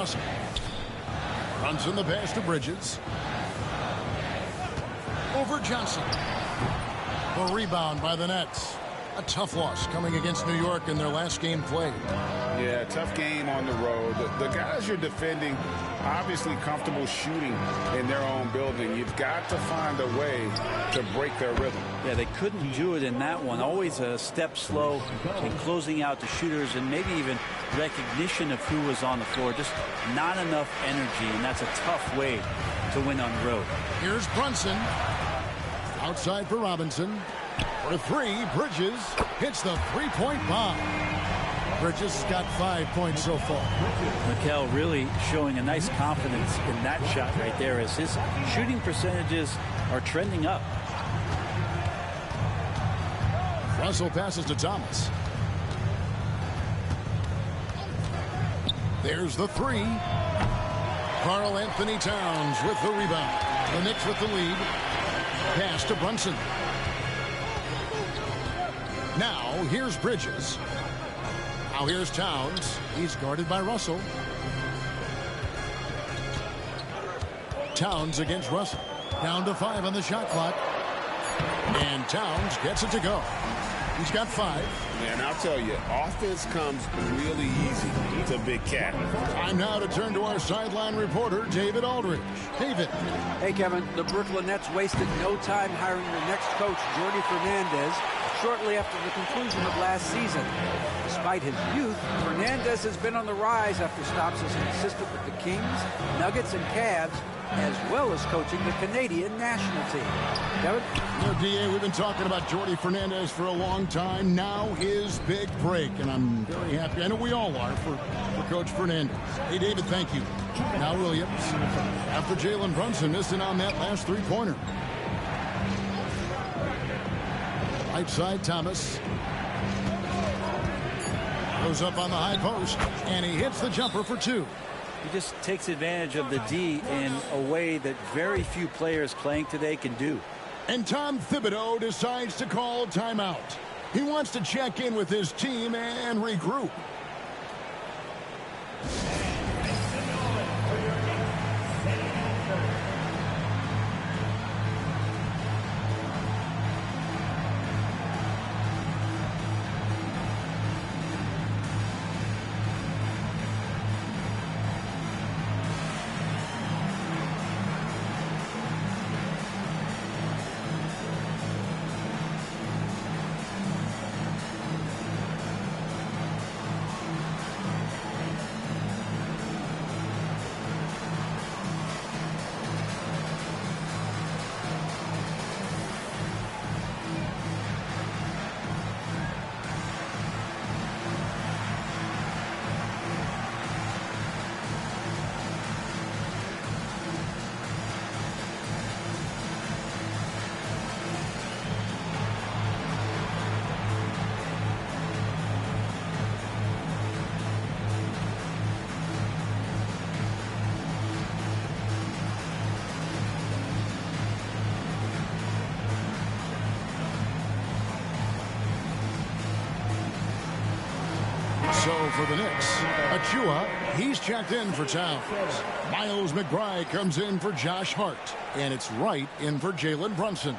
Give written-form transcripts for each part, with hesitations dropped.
Russell. Brunson the pass to Bridges. Over Johnson. The rebound by the Nets. A tough loss coming against New York in their last game played. Yeah, tough game on the road. The guys you're defending, obviously comfortable shooting in their own building. You've got to find a way to break their rhythm. Yeah, they couldn't do it in that one. Always a step slow in closing out the shooters and maybe even recognition of who was on the floor. Just not enough energy, and that's a tough way to win on the road. Here's Brunson. Outside for Robinson. For three, Bridges hits the three-point bomb. Bridges has got 5 points so far. Mikel really showing a nice confidence in that shot right there as his shooting percentages are trending up. Russell passes to Thomas. There's the three. Karl Anthony Towns with the rebound. The Knicks with the lead. Pass to Brunson. Now, here's Bridges. Now here's Towns. He's guarded by Russell. Towns against Russell. Down to 5 on the shot clock. And Towns gets it to go. He's got 5. And I'll tell you, offense comes really easy to Big Cat. Time now to turn to our sideline reporter, David Aldridge. David. Hey, Kevin. The Brooklyn Nets wasted no time hiring their next coach, Jordi Fernandez, shortly after the conclusion of last season. Despite his youth, Fernandez has been on the rise after stops as an assistant with the Kings, Nuggets, and Cavs, as well as coaching the Canadian national team. Kevin? You know, D.A., we've been talking about Jordi Fernandez for a long time. Now his big break, and I'm very happy. I know we all are for Coach Fernandez. Hey, David, thank you. Now Williams, after Jalen Brunson missing on that last three-pointer. Right side, Thomas. Goes up on the high post, and he hits the jumper for 2. He just takes advantage of the D in a way that very few players playing today can do. And Tom Thibodeau decides to call timeout. He wants to check in with his team and regroup. So for the Knicks, Achua, he's checked in for Towns. Miles McBride comes in for Josh Hart. And it's Wright in for Jalen Brunson.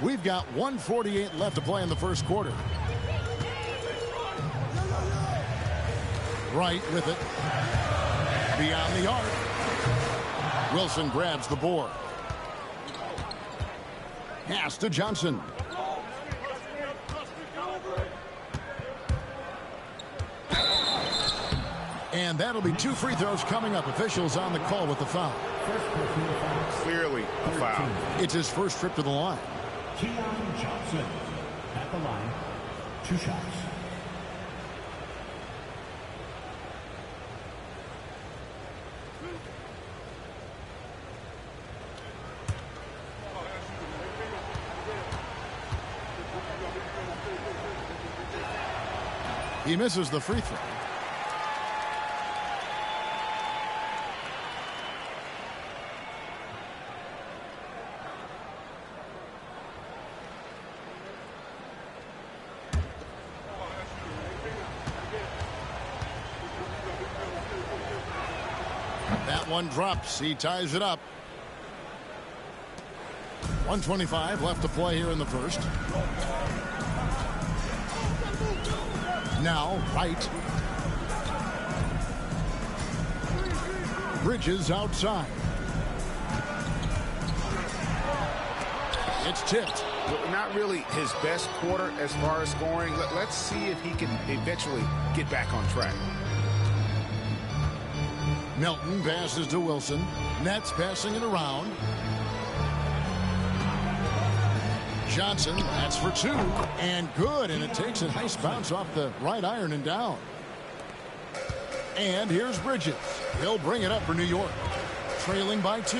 We've got 1:48 left to play in the first quarter. Wright with it. Beyond the arc. Wilson grabs the board. Pass to Johnson. And that'll be 2 free throws coming up. Officials on the call with the foul. Clearly a foul. It's his first trip to the line. Keon Johnson at the line. 2 shots. He misses the free throw. one drops. He ties it up. 1:25 left to play here in the first. Now, Wright. Bridges outside. It's tipped. Not really his best quarter as far as scoring. Let's see if he can eventually get back on track. Melton passes to Wilson. Nets passing it around. Johnson, that's for two. And good, and it takes a nice bounce off the right iron and down. And here's Bridges. He'll bring it up for New York. Trailing by 2.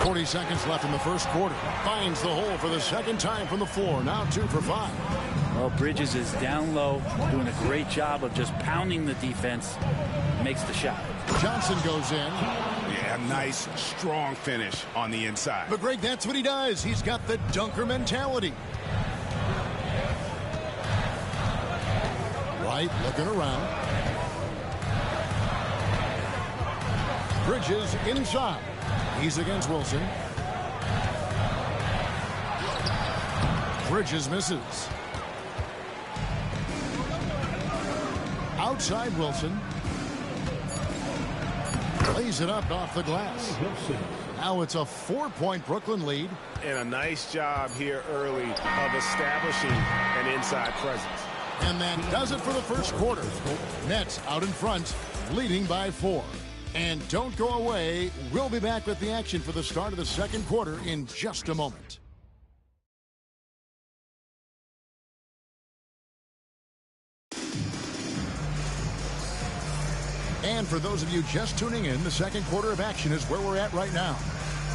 40 seconds left in the first quarter. Finds the hole for the second time from the floor. Now 2 for 5. Well, Bridges is down low, doing a great job of just pounding the defense. Makes the shot. Johnson goes in. Yeah, nice, strong finish on the inside. But, Greg, that's what he does. He's got the dunker mentality. Wright looking around. Bridges inside. He's against Wilson. Bridges misses. Outside Wilson. Lays it up off the glass. Now it's a 4-point Brooklyn lead. And a nice job here early of establishing an inside presence. And that does it for the first quarter. Nets out in front, leading by 4. And don't go away. We'll be back with the action for the start of the second quarter in just a moment. And for those of you just tuning in, the second quarter of action is where we're at right now.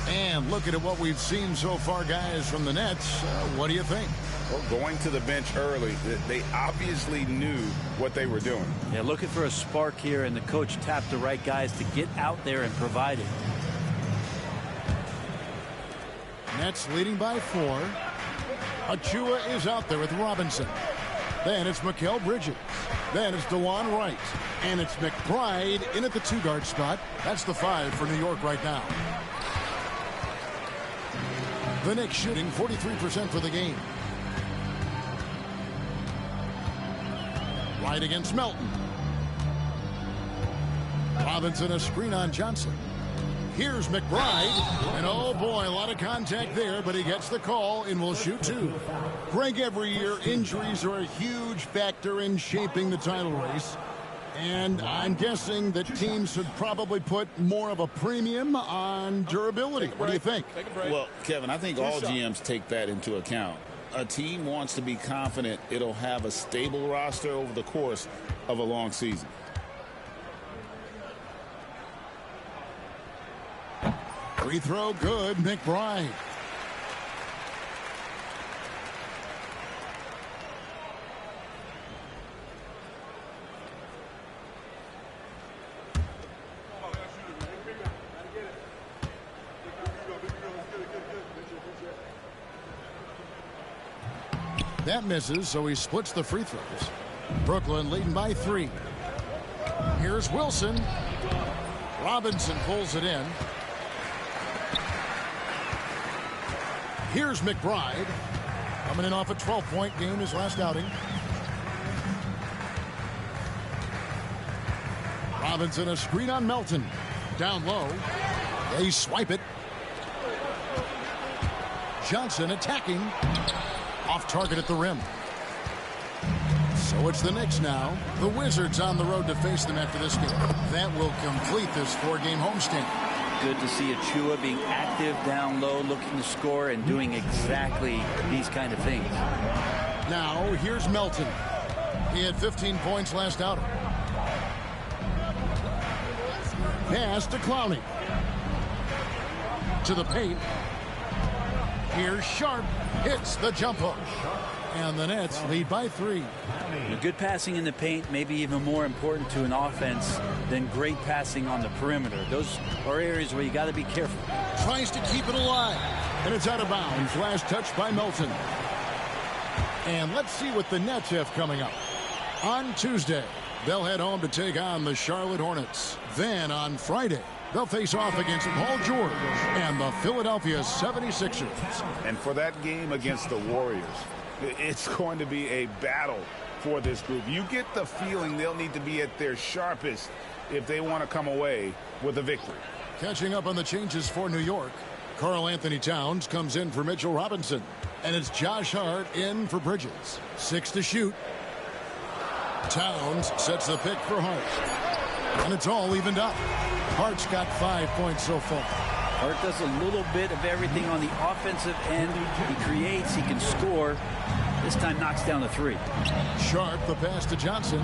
And looking at what we've seen so far, guys, from the Nets, what do you think? Well, going to the bench early, they obviously knew what they were doing. Yeah, looking for a spark here, and the coach tapped the right guys to get out there and provide it. Nets leading by 4. Achua is out there with Robinson. Then it's Mikal Bridges. Then it's DeLon Wright. And it's McBride in at the 2-guard spot. That's the 5 for New York right now. The Knicks shooting 43% for the game. Wright against Melton. Robinson a screen on Johnson. Here's McBride. And oh boy, a lot of contact there, but he gets the call and will shoot 2. Greg, every year injuries are a huge factor in shaping the title race. And I'm guessing that teams should probably put more of a premium on durability. What do you think? Well, Kevin, I think all GMs take that into account. A team wants to be confident it'll have a stable roster over the course of a long season. Free throw good, McBride. That misses, so he splits the free throws. Brooklyn leading by 3. Here's Wilson. Robinson pulls it in. Here's McBride. Coming in off a 12-point game his last outing. Robinson a screen on Melton. Down low. They swipe it. Johnson attacking. Off target at the rim. So it's the Knicks now. The Wizards on the road to face them after this game. That will complete this 4-game homestand. Good to see Achua being active down low, looking to score, and doing exactly these kind of things. Now, here's Melton. He had 15 points last outing. Pass to Clowney. To the paint. Here's Sharp. Hits the jump hook. And the Nets lead by 3. Good passing in the paint, maybe even more important to an offense than great passing on the perimeter. Those are areas where you got to be careful. Tries to keep it alive. And it's out of bounds. Last touch by Melton. And let's see what the Nets have coming up. On Tuesday, They'll head home to take on the Charlotte Hornets. Then on Friday, they'll face off against Paul George and the Philadelphia 76ers. And for that game against the Warriors, it's going to be a battle for this group. You get the feeling they'll need to be at their sharpest if they want to come away with a victory. Catching up on the changes for New York, Karl Anthony Towns comes in for Mitchell Robinson. And it's Josh Hart in for Bridges. 6 to shoot. Towns sets the pick for Hart. And it's all evened up. Hart's got 5 points so far. Hart does a little bit of everything on the offensive end. He creates, he can score. This time knocks down the 3. Sharp, the pass to Johnson.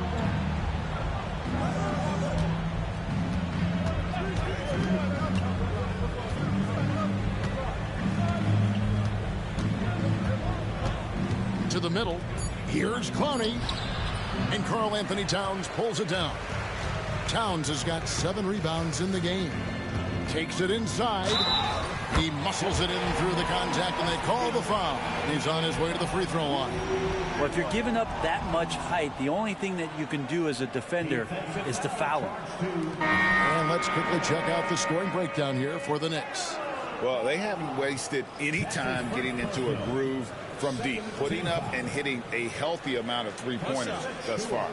To the middle. Here's Clowney. And Karl Anthony Towns pulls it down. Towns has got 7 rebounds in the game. Takes it inside. He muscles it in through the contact, and they call the foul. He's on his way to the free throw line. Well, if you're giving up that much height, the only thing that you can do as a defender is to foul him. And let's quickly check out the scoring breakdown here for the Knicks. Well, they haven't wasted any time getting into a groove from deep, putting up and hitting a healthy amount of three-pointers thus far.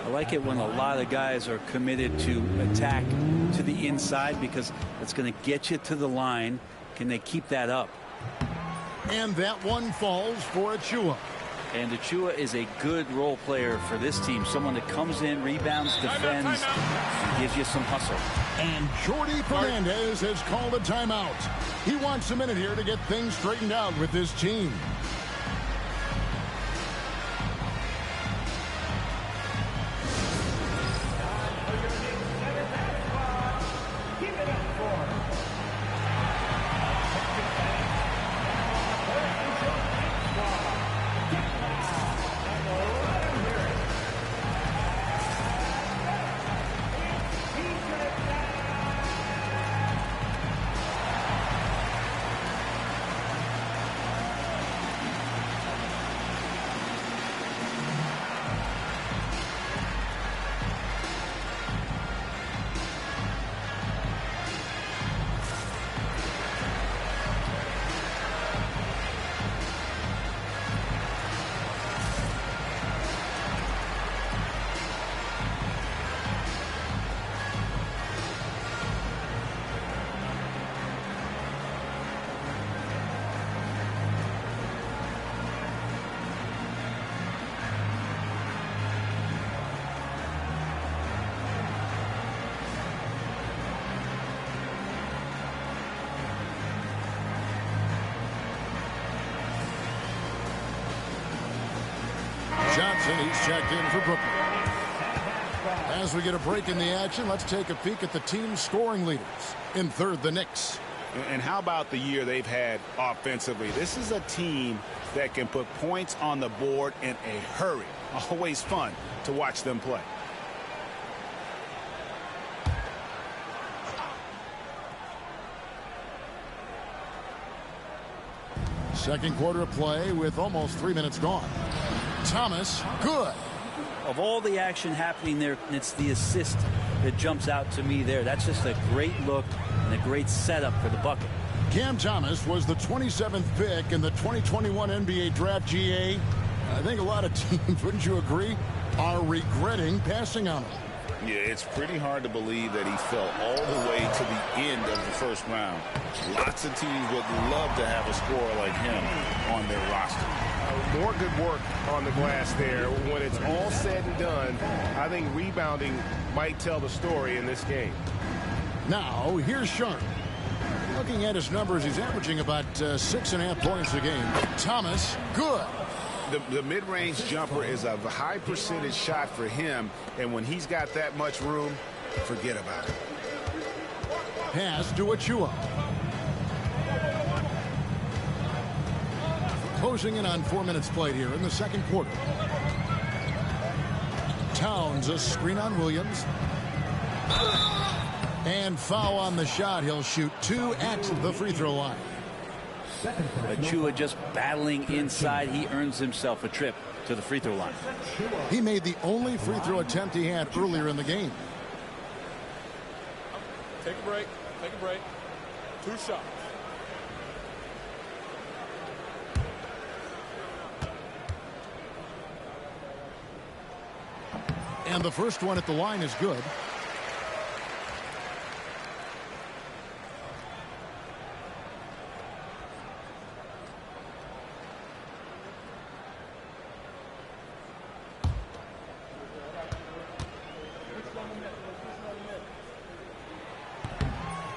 I like it when a lot of guys are committed to attack to the inside because it's going to get you to the line. Can they keep that up? And that one falls for Achua. And Achua is a good role player for this team. Someone that comes in, rebounds, defends, and gives you some hustle. And Jordi Fernandez has called a timeout. He wants a minute here to get things straightened out with this team. Johnson, he's checked in for Brooklyn. As we get a break in the action, let's take a peek at the team's scoring leaders. In third, the Knicks. And how about the year they've had offensively? This is a team that can put points on the board in a hurry. Always fun to watch them play. Second quarter of play with almost 3 minutes gone. Thomas, good. Of all the action happening there, it's the assist that jumps out to me there. That's just a great look and a great setup for the bucket. Cam Thomas was the 27th pick in the 2021 NBA Draft. GA. I think a lot of teams, wouldn't you agree, are regretting passing on him. Yeah, it's pretty hard to believe that he fell all the way to the end of the first round. Lots of teams would love to have a scorer like him on their roster. More good work on the glass there. When it's all said and done, I think rebounding might tell the story in this game. Now, here's Sharp. Looking at his numbers, he's averaging about 6.5 points a game. Thomas, good. The mid-range jumper is a high percentage shot for him, and when he's got that much room, forget about it. Pass to Achua. Closing in on 4 minutes played here in the second quarter. Towns, a screen on Williams. And foul on the shot. He'll shoot 2 at the free throw line. Achiuwa just battling inside. He earns himself a trip to the free throw line. He made the only free throw attempt he had earlier in the game. Take a break. Take a break. 2 shots. And the first one at the line is good.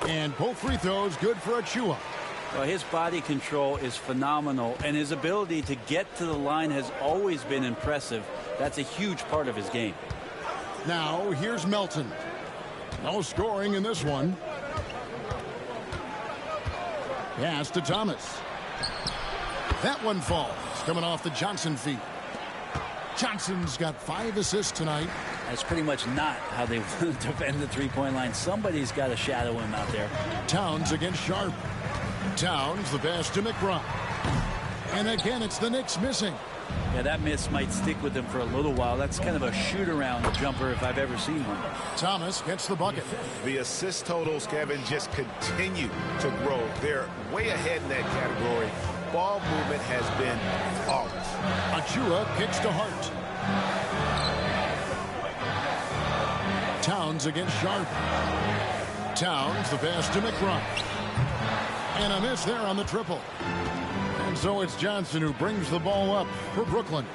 And both free throws good for Achiuwa. Well, his body control is phenomenal, and his ability to get to the line has always been impressive. That's a huge part of his game. Now, here's Melton. No scoring in this one. Pass to Thomas. That one falls, coming off the Johnson feet. Johnson's got 5 assists tonight. That's pretty much not how they want to defend the three-point line. Somebody's got to shadow him out there. Towns against Sharp. Towns, the pass to McBride. And again, it's the Knicks missing. Yeah, that miss might stick with him for a little while. That's kind of a shoot-around jumper if I've ever seen one. Thomas gets the bucket. The assist totals, Kevin, just continue to grow. They're way ahead in that category. Ball movement has been flawless. Achiuwa kicks to Hart. Towns against Sharp. Towns, the pass to McBride. And a miss there on the triple. And so it's Johnson who brings the ball up for Brooklyn.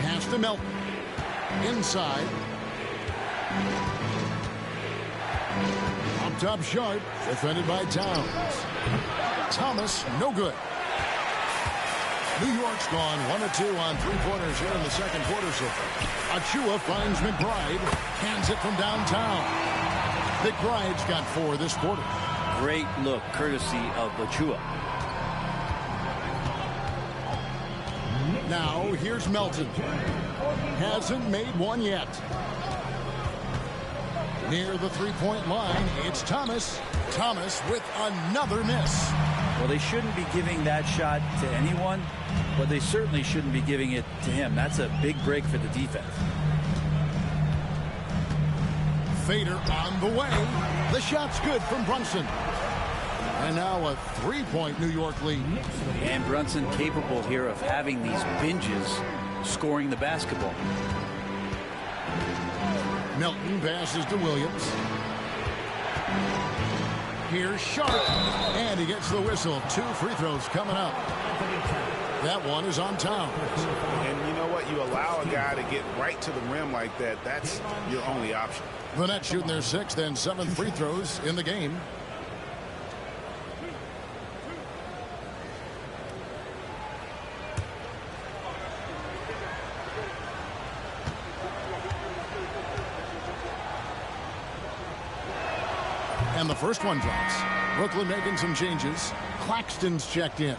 Pass to Melton. Inside. Up top, Sharp. Defended by Towns. Thomas, no good. New York's gone 1 of 2 on three-pointers here in the second quarter so far. Achiuwa finds McBride. Hands it from downtown. McBride's got 4 this quarter. Great look, courtesy of Achiuwa. Now, here's Melton. Hasn't made one yet. Near the three-point line, it's Thomas. Thomas with another miss. Well, they shouldn't be giving that shot to anyone, but they certainly shouldn't be giving it to him. That's a big break for the defense. Fader on the way. The shot's good from Brunson. And now a 3-point New York lead. And Brunson capable here of having these binges scoring the basketball. Melton passes to Williams. Here's Sharp. And he gets the whistle. 2 free throws coming up. That one is on Towns. And you know what? You allow a guy to get right to the rim like that. That's your only option. The Nets shooting their 6th and 7th free throws in the game. And the first one drops. Brooklyn making some changes. Claxton's checked in.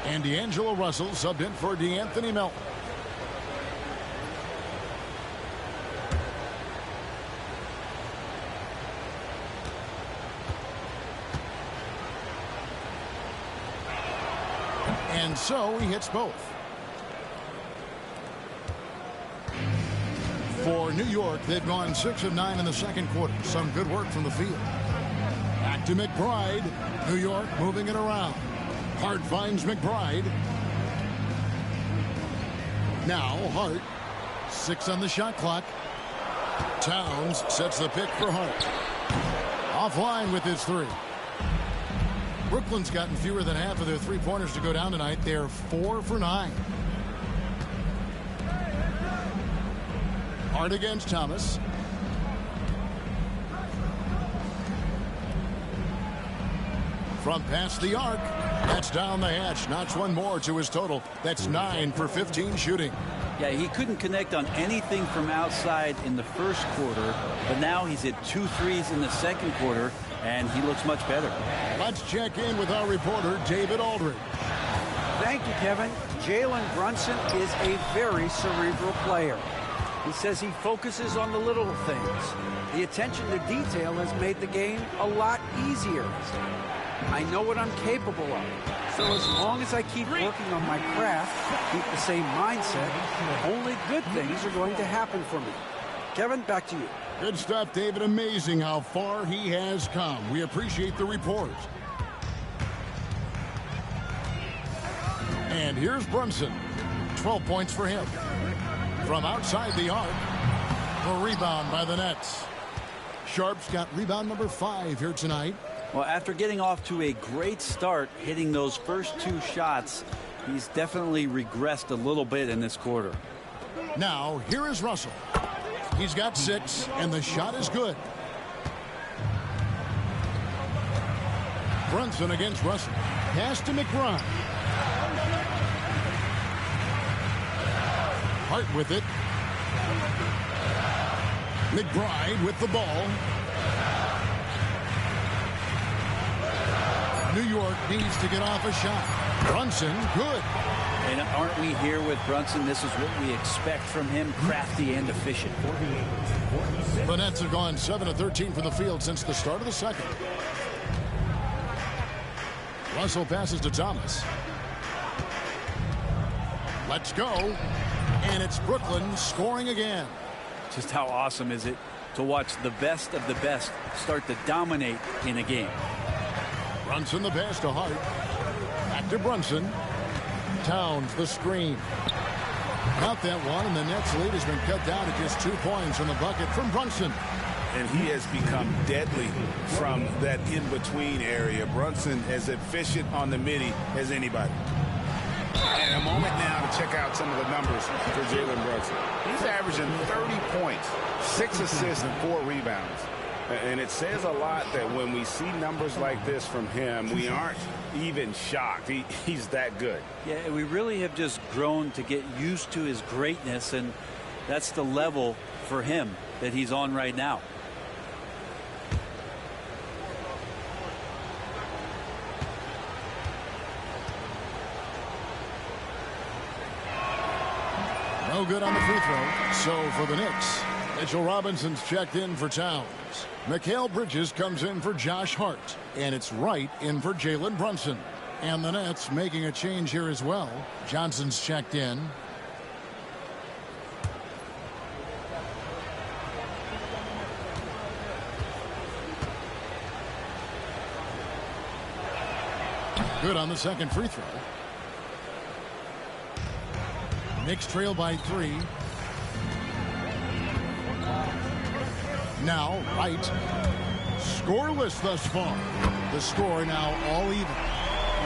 And D'Angelo Russell subbed in for DeAnthony Melton. And so he hits both. For New York, they've gone 6 of 9 in the second quarter. Some good work from the field. Back to McBride. New York moving it around. Hart finds McBride. Now Hart. 6 on the shot clock. Towns sets the pick for Hart. Offline with his 3. Brooklyn's gotten fewer than half of their three-pointers to go down tonight. They're 4 for 9. Hart against Thomas. From past the arc. That's down the hatch. Knocks one more to his total. That's 9 for 15 shooting. Yeah, he couldn't connect on anything from outside in the first quarter, but now he's hit 2 threes in the second quarter, and he looks much better. Let's check in with our reporter, David Aldridge. Thank you, Kevin. Jalen Brunson is a very cerebral player. He says he focuses on the little things. The attention to detail has made the game a lot easier. I know what I'm capable of. So as long as I keep working on my craft, keep the same mindset, only good things are going to happen for me. Kevin, back to you. Good stuff, David. Amazing how far he has come. We appreciate the report. And here's Brunson. 12 points for him. From outside the arc, the rebound by the Nets. Sharp's got rebound number 5 here tonight. Well, after getting off to a great start, hitting those first 2 shots, he's definitely regressed a little bit in this quarter. Now, here is Russell. He's got 6, and the shot is good. Brunson against Russell. Pass to McBride. Hart with it. McBride with the ball. New York needs to get off a shot. Brunson, good. And aren't we here with Brunson? This is what we expect from him, crafty and efficient. The Nets have gone 7 of 13 from the field since the start of the second. Russell passes to Thomas. Let's go. And it's Brooklyn scoring again. Just how awesome is it to watch the best of the best start to dominate in a game. Brunson the pass to Hart. Back to Brunson. Towns the screen. Not that one, and the Nets lead has been cut down to just 2 points from the bucket from Brunson. And he has become deadly from that in-between area. Brunson as efficient on the midi as anybody. And a moment now to check out some of the numbers for Jalen Brunson. He's averaging 30 points, 6 assists, and 4 rebounds. And it says a lot that when we see numbers like this from him, we aren't even shocked. He's that good. Yeah, we really have just grown to get used to his greatness, and that's the level for him that he's on right now. No good on the free throw. So for the Knicks, Mitchell Robinson's checked in for Towns. Mikal Bridges comes in for Josh Hart. And it's Wright in for Jalen Brunson. And the Nets making a change here as well. Johnson's checked in. Good on the second free throw. Knicks trail by 3. Now Wright. Scoreless thus far. The score now all even.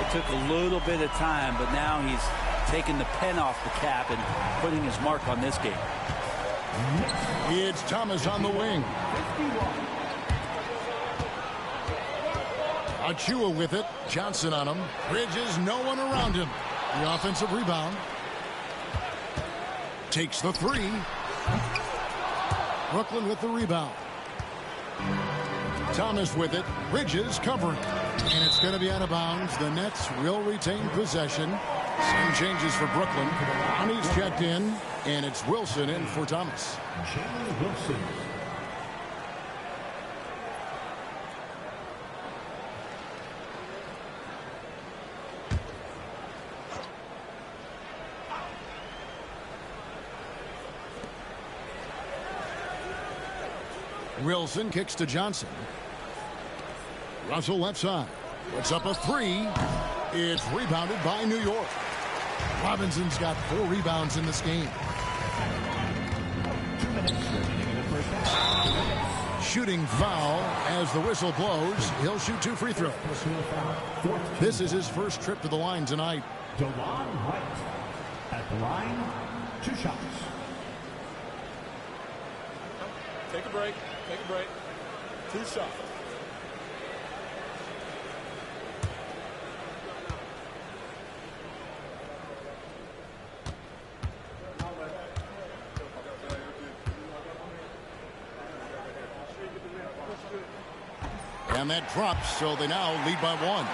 It took a little bit of time, but now he's taking the pen off the cap and putting his mark on this game. It's Thomas on the wing. Achua with it. Johnson on him. Bridges, no one around him. The offensive rebound. Takes the 3. Brooklyn with the rebound. Thomas with it. Bridges covering. And it's going to be out of bounds. The Nets will retain possession. Some changes for Brooklyn. He's checked in. And it's Wilson in for Thomas. Jalen Wilson. Wilson kicks to Johnson. Russell left side. Puts up a 3. It's rebounded by New York. Robinson's got 4 rebounds in this game. 2 minutes remaining in the first half. Shooting foul as the whistle blows. He'll shoot 2 free throws. This is his first trip to the line tonight. DeLon Wright at the line. 2 shots. Take a break. Take a break. 2 shots. And that drops, so they now lead by 1.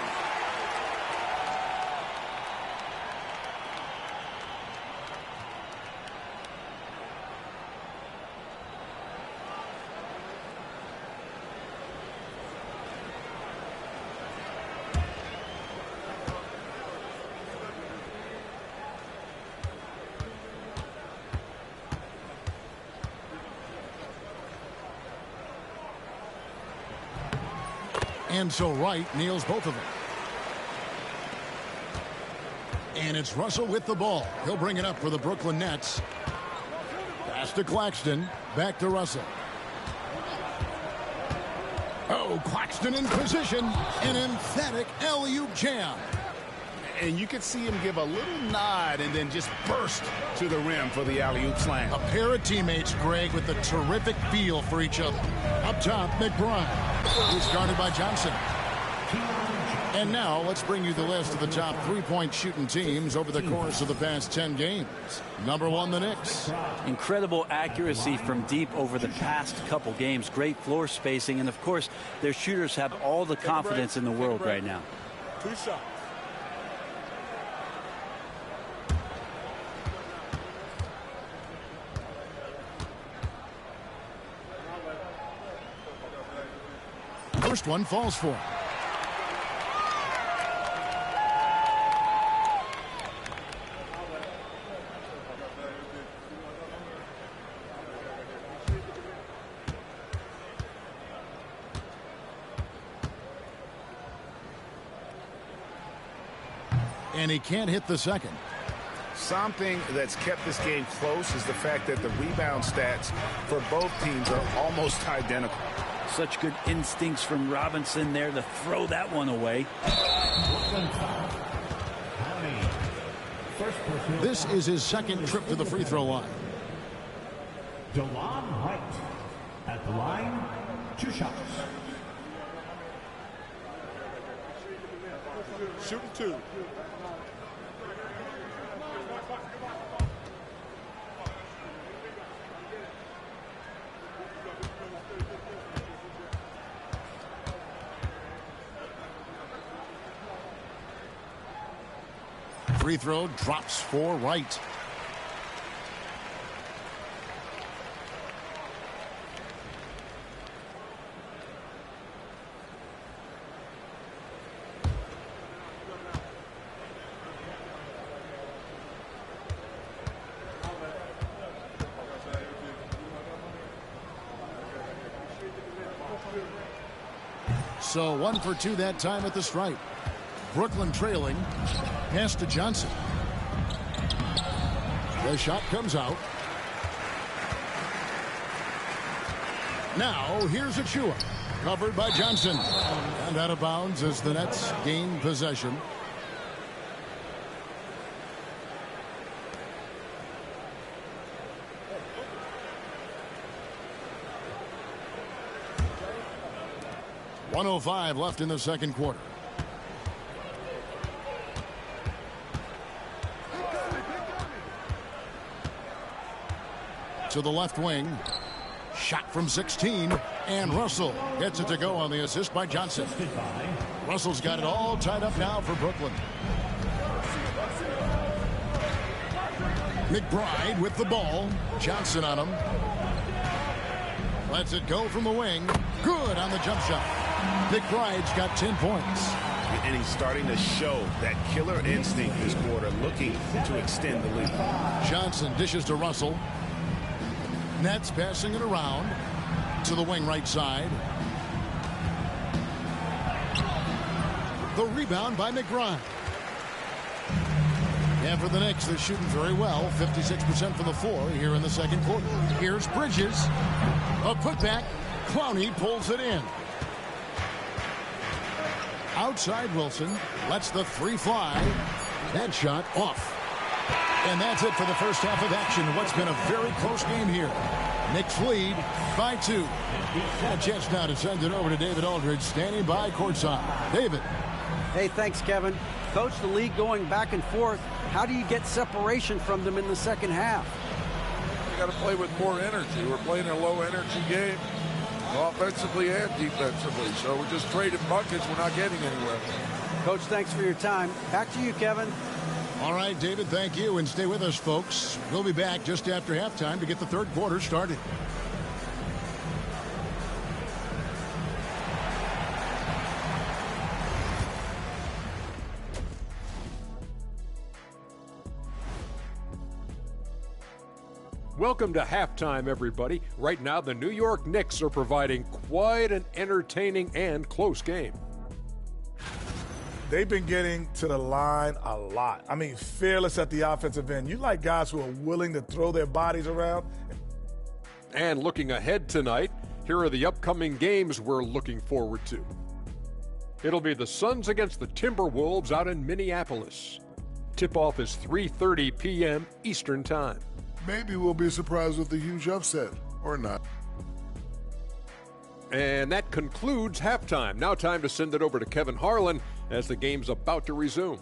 And so Wright nails both of them. And it's Russell with the ball. He'll bring it up for the Brooklyn Nets. Pass to Claxton. Back to Russell. Oh, Claxton in position. An emphatic alley-oop jam. And you could see him give a little nod and then just burst to the rim for the alley-oop slam. A pair of teammates, Greg, with a terrific feel for each other. Up top, McBride. He's guarded by Johnson. And now let's bring you the list of the top three-point shooting teams over the course of the past 10 games. Number 1, the Knicks. Incredible accuracy from deep over the past couple games. Great floor spacing. And, of course, their shooters have all the confidence in the world right now. 2 shots. First one falls for him. And he can't hit the second. Something that's kept this game close is the fact that the rebound stats for both teams are almost identical. Such good instincts from Robinson there to throw that one away. This is his second trip to the free throw line. DeLon Wright at the line, 2 shots. Shooting 2. Free throw drops for Wright. So 1 for 2 that time at the stripe. Brooklyn trailing. Pass to Johnson. The shot comes out. Now here's Achua. Covered by Johnson. And out of bounds as the Nets gain possession. .105 left in the second quarter. To the left wing. Shot from 16. And Russell gets it to go on the assist by Johnson. Russell's got it all tied up now for Brooklyn. McBride with the ball. Johnson on him. Lets it go from the wing. Good on the jump shot. McBride's got 10 points. And he's starting to show that killer instinct this quarter, looking to extend the lead. Johnson dishes to Russell. Nets passing it around to the wing right side. The rebound by McBride. And for the Knicks, they're shooting very well. 56% from the floor here in the second quarter. Here's Bridges. A putback. Clowney pulls it in. Outside Wilson. Lets the 3 fly. That shot off. And that's it for the first half of action. What's been a very close game here. Knicks lead by 2. And a chance now to send it over to David Aldridge, standing by courtside. David. Hey, thanks, Kevin. Coach, the league going back and forth. How do you get separation from them in the second half? You got to play with more energy. We're playing a low-energy game, offensively and defensively. So we're just trading buckets. We're not getting anywhere. Coach, thanks for your time. Back to you, Kevin. All right, David, thank you. And stay with us, folks. We'll be back just after halftime to get the third quarter started. Welcome to halftime, everybody. Right now, the New York Knicks are providing quite an entertaining and close game. They've been getting to the line a lot. I mean, fearless at the offensive end. You like guys who are willing to throw their bodies around. And looking ahead tonight, here are the upcoming games we're looking forward to. It'll be the Suns against the Timberwolves out in Minneapolis. Tip-off is 3:30 p.m. Eastern Time. Maybe we'll be surprised with a huge upset, or not. And that concludes halftime. Now time to send it over to Kevin Harlan as the game's about to resume.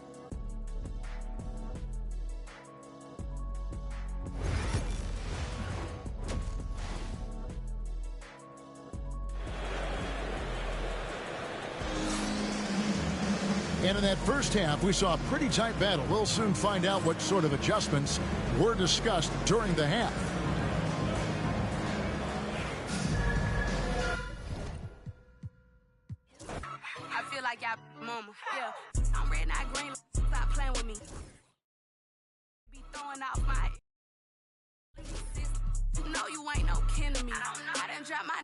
And in that first half, we saw a pretty tight battle. We'll soon find out what sort of adjustments were discussed during the half. I feel like y'all mama. Yeah, I'm red, not green. Stop playing with me. Be throwing off my. No, you ain't no kin to me. I done dropped my